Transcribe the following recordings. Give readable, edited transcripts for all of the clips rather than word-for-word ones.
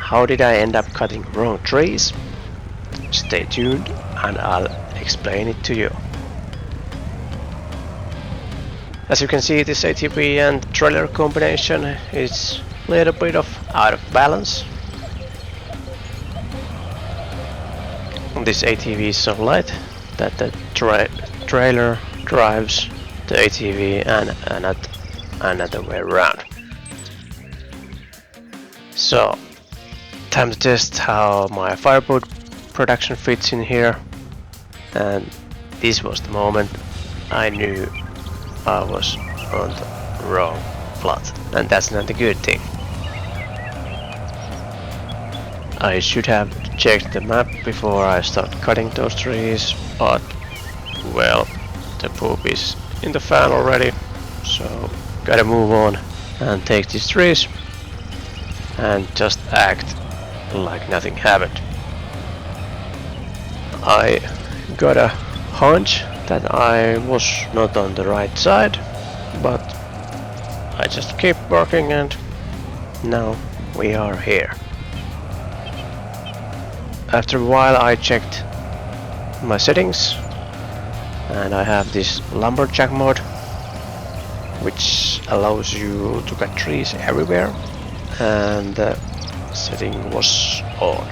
how did I end up cutting wrong trees? Stay tuned and I'll explain it to you. As you can see, this ATV and trailer combination is a little bit out of balance. This ATV is so light that the trailer drives the ATV and not another way around. So, time to test how my firewood production fits in here, and this was the moment I knew I was on the wrong plot, and that's not a good thing. I should have checked the map before I start cutting those trees, but well, the poop is in the fan already, so gotta move on and take these trees and just act like nothing happened. I got a hunch that I was not on the right side, but I just keep working and now we are here. After a while I checked my settings and I have this lumberjack mode which allows you to cut trees everywhere, and the setting was on.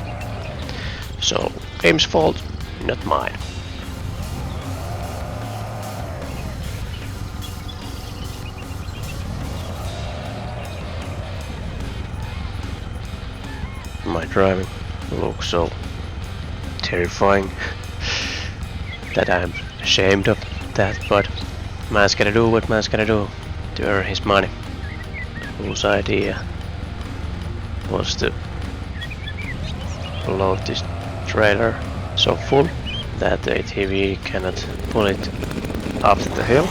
So game's fault, not mine. My driving looks so terrifying that I'm ashamed of that, but man's gotta do what man's gotta do to earn his money. Whose idea was to load this trailer so full that the ATV cannot pull it up the hill.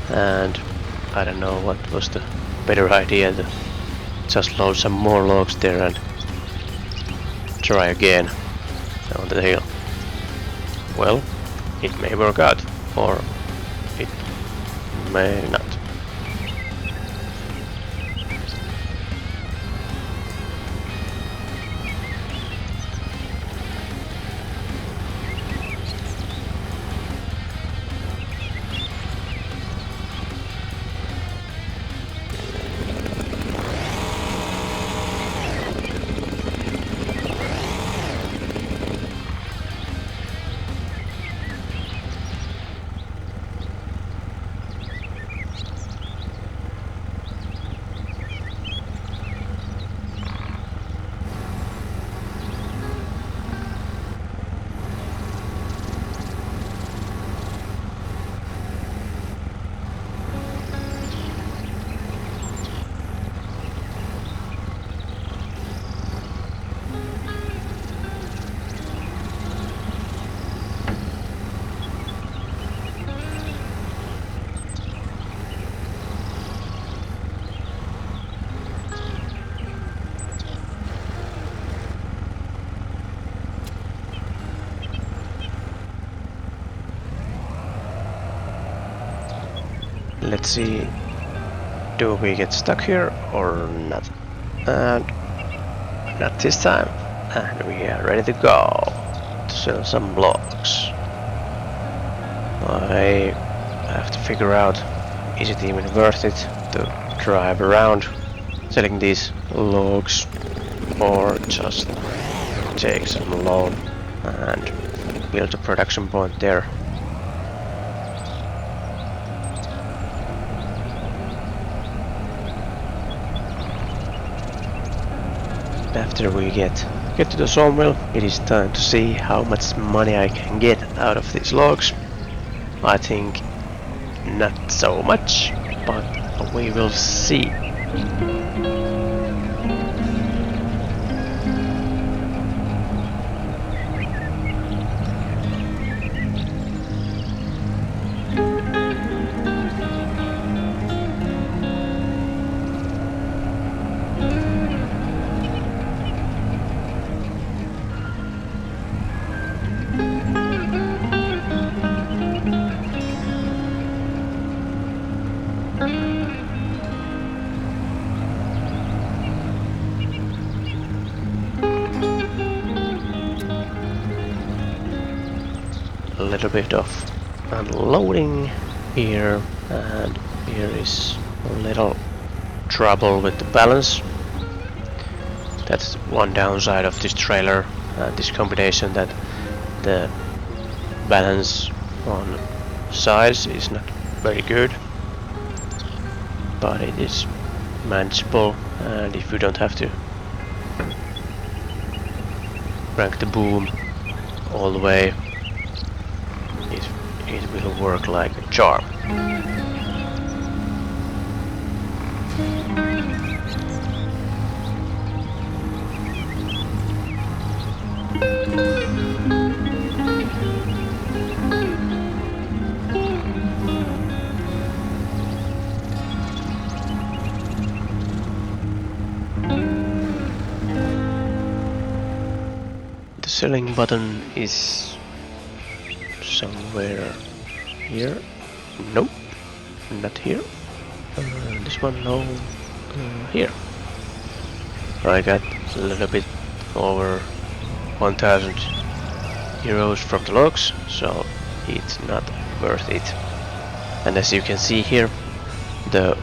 And I don't know what was the better idea, to just load some more logs there and try again on the hill. Well, it may work out, or it may not. Let's see, do we get stuck here or not? And not this time. And we are ready to go to sell some logs. I have to figure out, is it even worth it to drive around selling these logs, or just take some loan and build a production point there. After we get to the sawmill, it is time to see how much money I can get out of these logs. I think not so much, but we will see. little bit of unloading here, and here is a little trouble with the balance. That's one downside of this trailer, this combination, that the balance on size is not very good, but it is manageable, and if you don't have to crank the boom all the way, it will work like a charm. The selling button is somewhere here. Nope, not here. This one, no. Here. I got a little bit over 1,000 euros from the logs, so it's not worth it. And as you can see here, the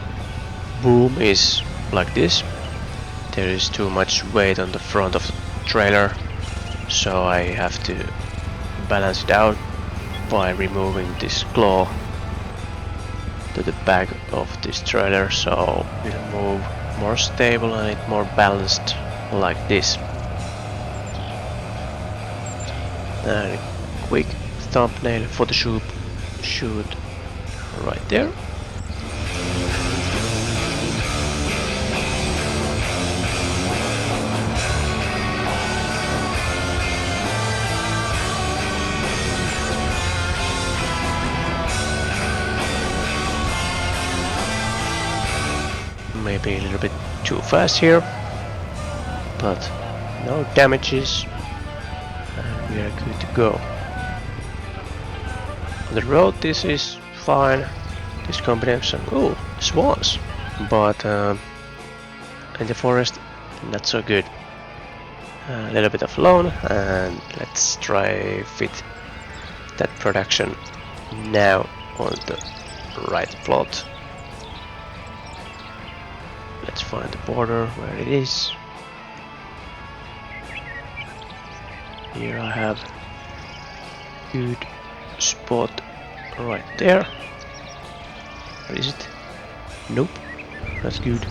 boom is like this. There is too much weight on the front of the trailer, so I have to balance it out by removing this claw to the back of this trailer, so it'll move more stable and it's more balanced like this. And a quick thumbnail for the shoot right there. Maybe a little bit too fast here, but no damages, and we are good to go. On the road this is fine, this combination. Oh, swans! But in the forest, not so good. A little bit of lawn, and let's try fit that production now on the right plot. Let's find the border where it is. Here I have good spot right there. Where is it? Nope, that's good.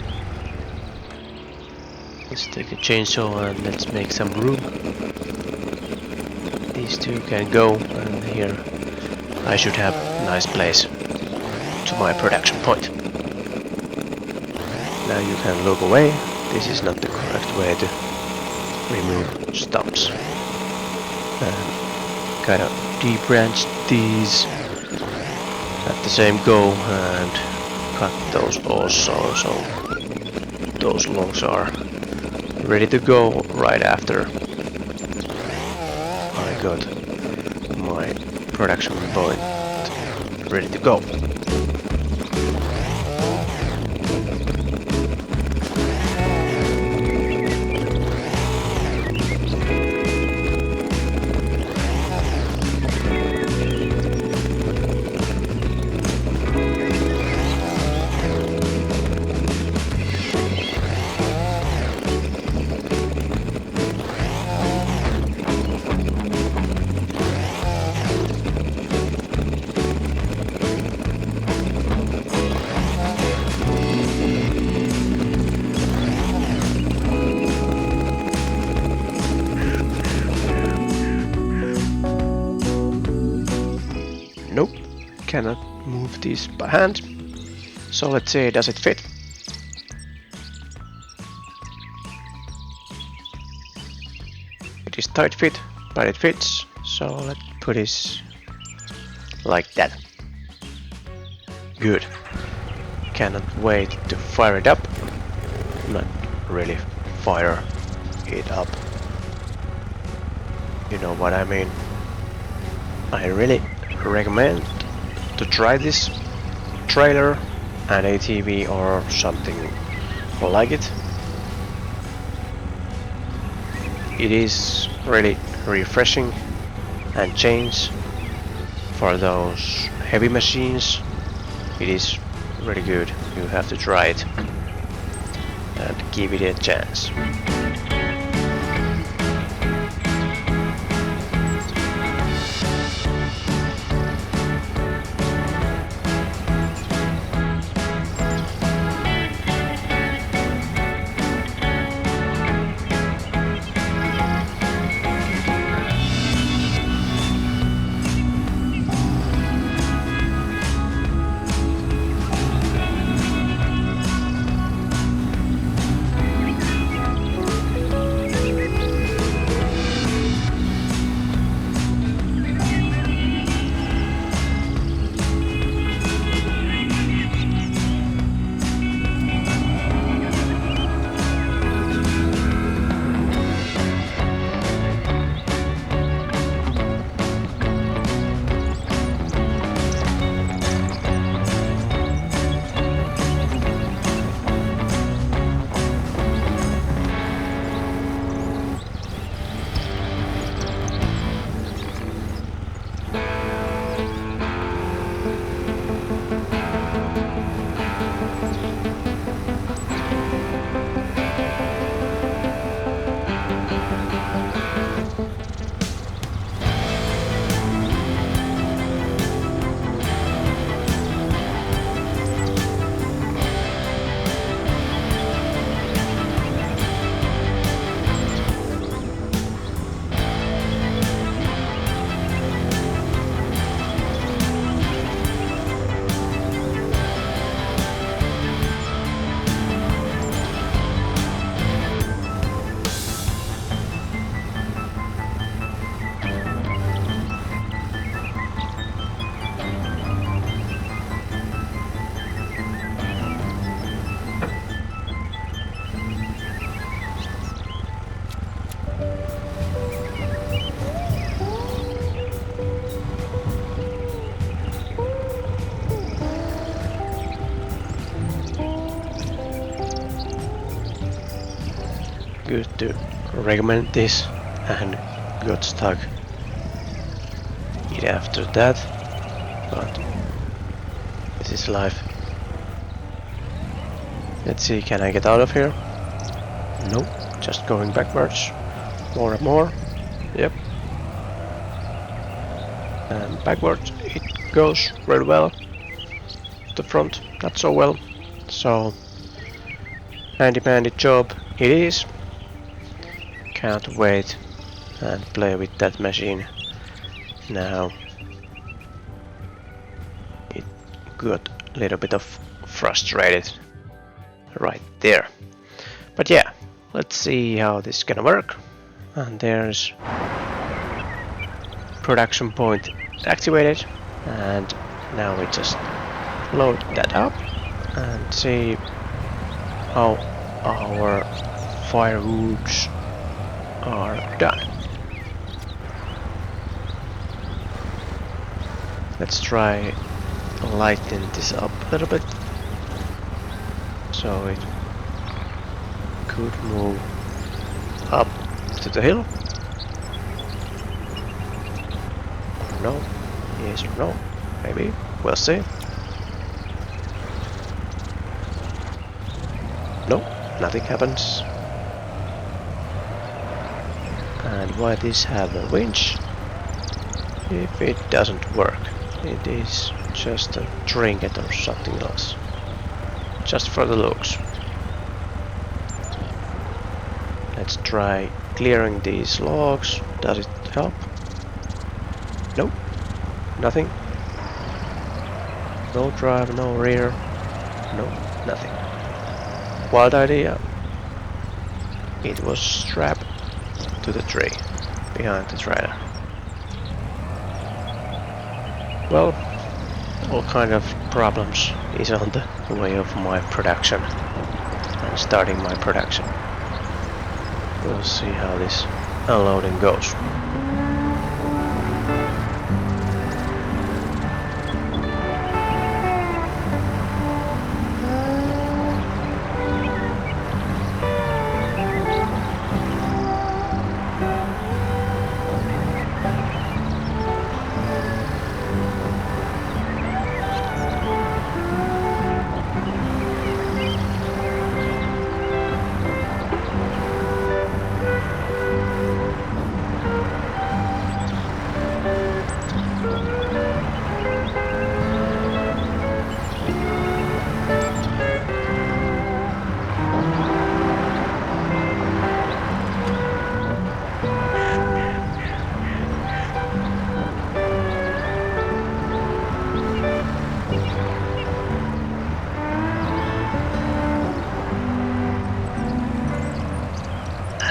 Let's take a chainsaw and let's make some room. These two can go, and here I should have a nice place to my production point. Now you can look away. This is not the correct way to remove stumps. And kind of debranch these at the same go and cut those also, so those logs are ready to go right after I got my production point ready to go. Nope, cannot move this by hand. So let's see, does it fit? It is tight fit, but it fits. So let's put this like that. Good. Cannot wait to fire it up. Not really fire it up. You know what I mean. I really recommend to try this trailer and ATV or something like it. It is really refreshing and change for those heavy machines, it is really good. You have to try it and give it a chance. Good to recommend this and got stuck it after that, but this is life. Let's see, can I get out of here? Nope, just going backwards. More and more. Yep. And backwards it goes really well. The front not so well. So handy job it is. Can't wait and play with that machine now. It got a little bit of frustrated right there. But yeah, let's see how this is gonna work. And there's production point activated, and now we just load that up and see how our firewoods are done. Let's try lighten this up a little bit so it could move up to the hill. No, yes or no, maybe, we'll see. No, nothing happens. And why this have a winch if it doesn't work? It is just a trinket or something else. Just for the looks. Let's try clearing these logs. Does it help? Nope. Nothing. No drive, no rear. No, nothing. Wild idea. It was strapped to the tree behind the trailer. Well, all kind of problems is on the way of my production and starting my production. We'll see how this unloading goes.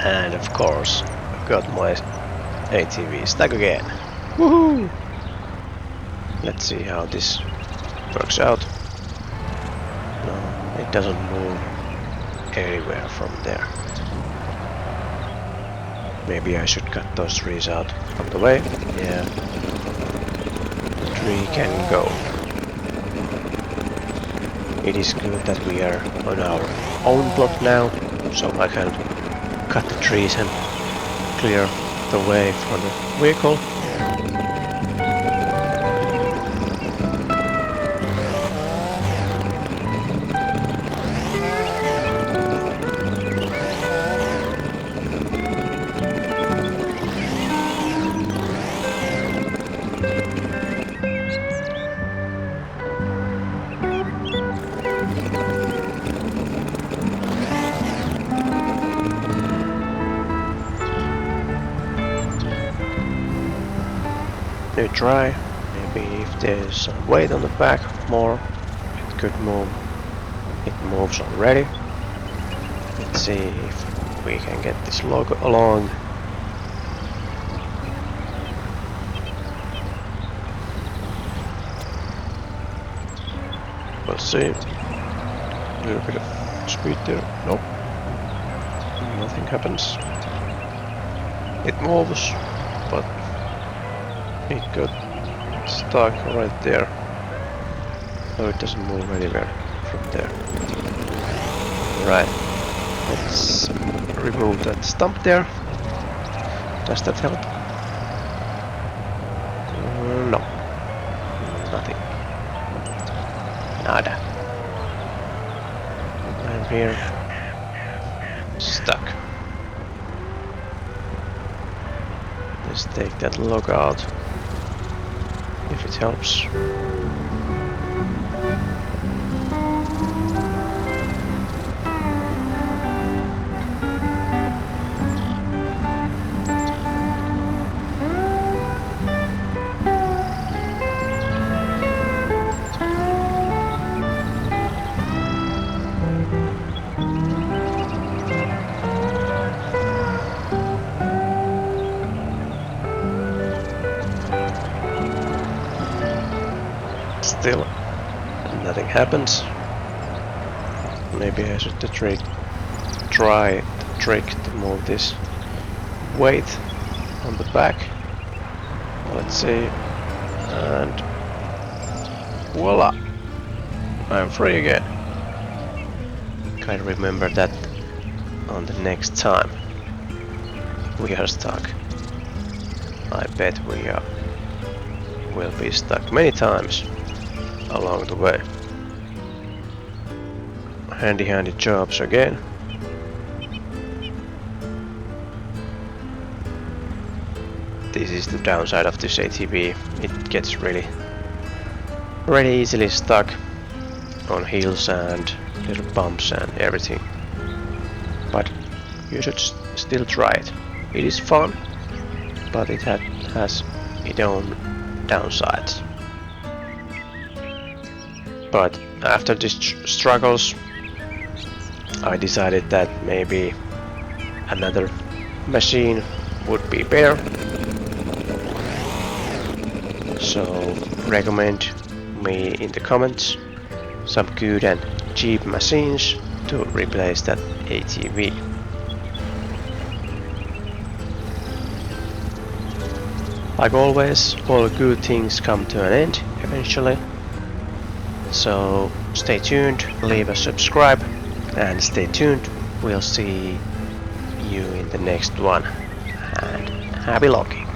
And of course, got my ATV stuck again. Woohoo! Let's see how this works out. No, it doesn't move anywhere from there. Maybe I should cut those trees out of the way. Yeah. The tree can go. It is good that we are on our own plot now, so I can cut the trees and clear the way for the vehicle. New try. Maybe if there's some weight on the back more, it could move. It moves already. Let's see if we can get this log along. We'll see. A little bit of speed there. Nope. Nothing happens. It moves, but it got stuck right there. So it doesn't move anywhere from there. Right. Let's remove that stump there. Does that help? No. Nothing. Nada. I'm here. Stuck. Let's take that log out. If it helps. Still, nothing happens. Maybe I should try the trick to move this weight on the back. Let's see. And voila! I'm free again. Can't remember that on the next time we are stuck. I bet will be stuck many times along the way. Handy jobs again. This is the downside of this ATV. It gets really easily stuck on hills and little bumps and everything. But you should still try it. It is fun, but it has its own downsides. But after these struggles, I decided that maybe another machine would be better. So recommend me in the comments some good and cheap machines to replace that ATV. Like always, all good things come to an end eventually. So stay tuned, leave a subscribe, and stay tuned. We'll see you in the next one. And happy logging.